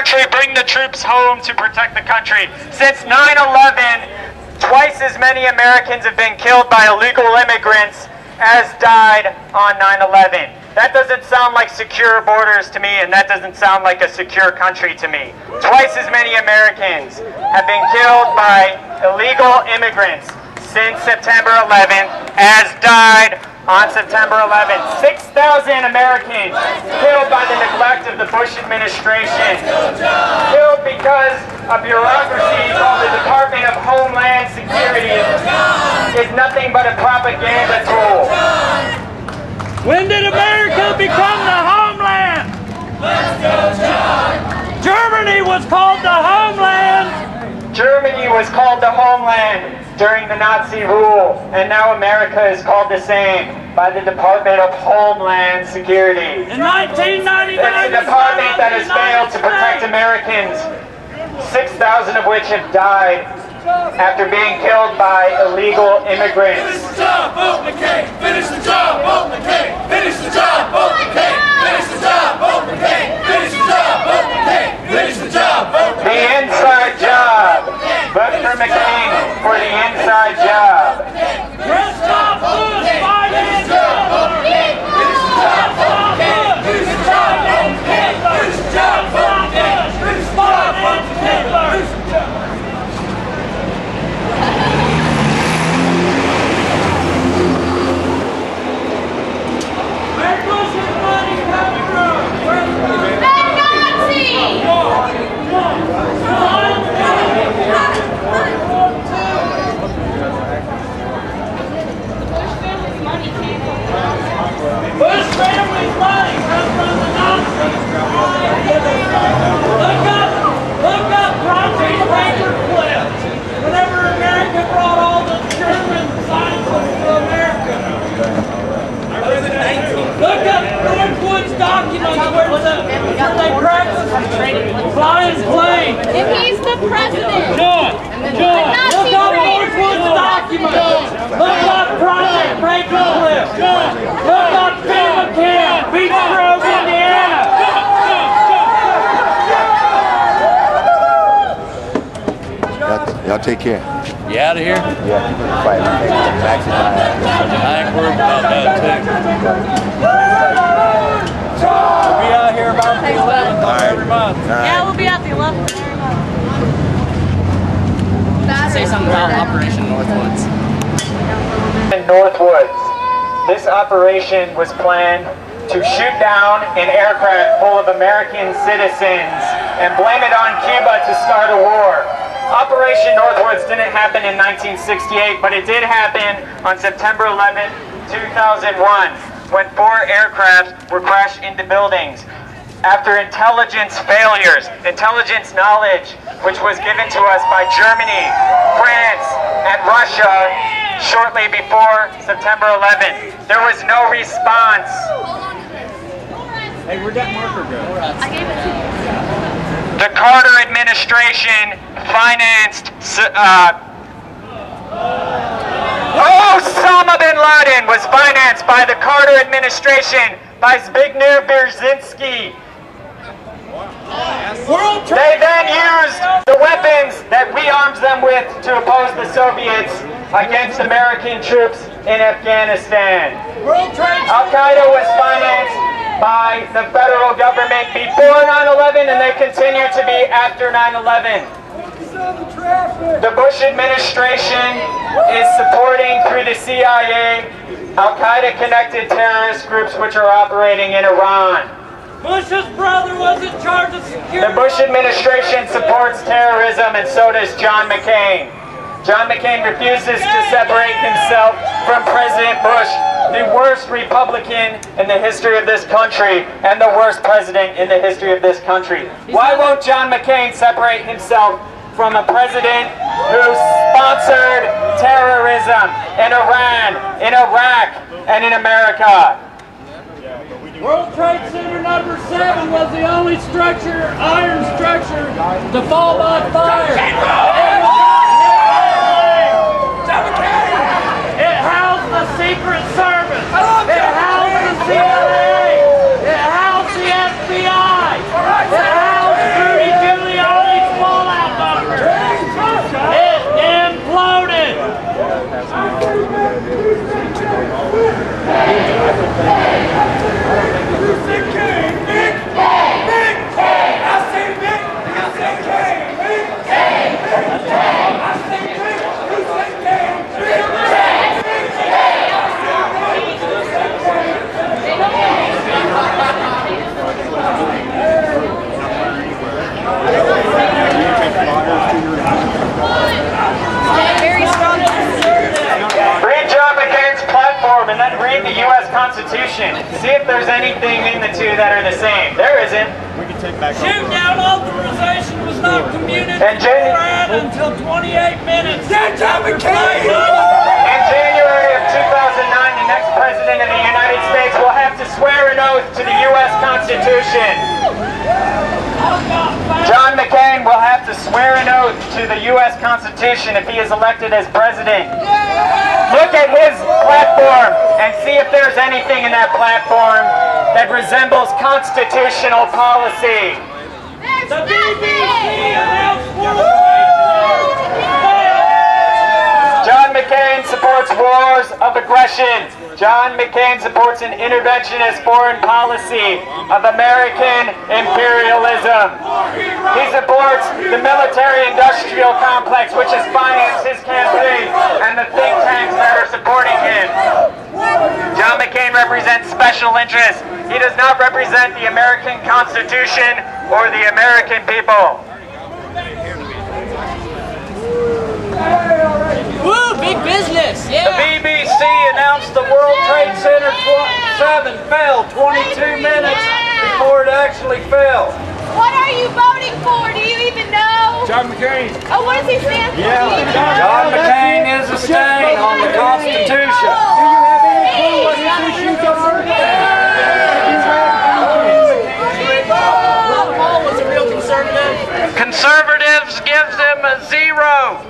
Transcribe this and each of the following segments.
country, bring the troops home to protect the country. Since 9/11, twice as many Americans have been killed by illegal immigrants as died on 9/11. That doesn't sound like secure borders to me, and that doesn't sound like a secure country to me. Twice as many Americans have been killed by illegal immigrants since September 11th as died on September 11th. 6,000 Americans killed by the neglect of the Bush administration. Killed because a bureaucracy called the Department of Homeland Security is nothing but a propaganda tool. When did America become the homeland? Let's go, John! Germany was called the homeland! Germany was called the homeland during the Nazi rule, and now America is called the same by the Department of Homeland Security. In 1999, it's a department that has failed to protect Americans, 6,000 of which have died after being killed by illegal immigrants. Finish the job, vote McCain! Finish the job, vote McCain! Finish the job, vote McCain! Finish the job, vote McCain! Finish the job, vote McCain! Finish the job, vote McCain! The inside job. Vote for McCain for the inside job. Let's stop Bush fighting! Finish the job, vote McCain! Finish the job, vote McCain! Finish the job, vote McCain! Finish the job, vote McCain! Finish the job, vote McCain! Finish the job! Bush family's money comes from the Nazis. Look up Project Paperclip. Whenever America brought all the German scientists to America. Look up Northwood's documents where they practice flying planes. If he's the president. John, look up Northwood's documents. Look up Project Paperclip. Look up McCain, Beach Grove, Indiana. Y'all take care. You out of here? Yeah. Right. I ain't worried about that too. We'll be out here about the 11th of every month. Yeah, we'll be at the 11th of every month. Say something about Operation Northwoods. In Northwoods, this operation was planned to shoot down an aircraft full of American citizens and blame it on Cuba to start a war. Operation Northwoods didn't happen in 1968, but it did happen on September 11, 2001, when 4 aircraft were crashed into buildings. After intelligence failures, intelligence knowledge, which was given to us by Germany, France, and Russia shortly before September 11th, there was no response. Hey, where'd that marker go? I gave it to you. The Carter administration financed Osama bin Laden was financed by the Carter administration by Zbigniew Brzezinski. They then used the weapons that we armed them with to oppose the Soviets against American troops in Afghanistan. Al-Qaeda was financed by the federal government before 9/11, and they continue to be after 9/11. The Bush administration is supporting, through the CIA, Al-Qaeda connected terrorist groups which are operating in Iran. Bush's brother was in charge of security. The Bush administration supports terrorism, and so does John McCain. John McCain refuses to separate himself from President Bush, the worst Republican in the history of this country and the worst president in the history of this country. Why won't John McCain separate himself from a president who sponsored terrorism in Iran, in Iraq, and in America? World Trade Center number 7 was the only structure, iron structure, to fall by fire. It housed the Secret Service. It housed the CIA. It housed the FBI. It housed Rudy the two that are the same? There isn't. Shoot down authorization was not communicated And until 28 minutes. Stand John McCain! In January of 2009, the next president of the United States will have to swear an oath to the U.S. Constitution. John McCain will have to swear an oath to the U.S. Constitution if he is elected as president. Look at his platform and see if there's anything in that platform that resembles constitutional policy. The BBC announced John McCain supports wars of aggression. John McCain supports an interventionist foreign policy of American imperialism. He supports the military-industrial complex, which has financed his campaign, and the think tanks that are supporting him. John McCain represents special interests. He does not represent the American Constitution or the American people. Woo, big business, The yeah. BBC announced the World Trade Center 7 fell 22 minutes before it actually fell. What are you voting for? Do you even know? John McCain. Oh, what does he stand for? Do you even know? John McCain is a stain on the Constitution. Do you have any clue what his issues are? Paul was a real conservative. Conservatives gives him a 0.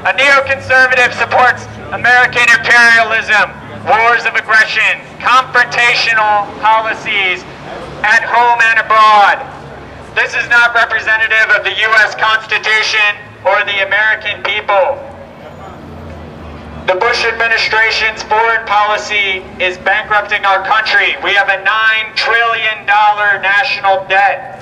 A neoconservative supports American imperialism, wars of aggression, confrontational policies at home and abroad. This is not representative of the U.S. Constitution or the American people. The Bush administration's foreign policy is bankrupting our country. We have a $9 trillion national debt.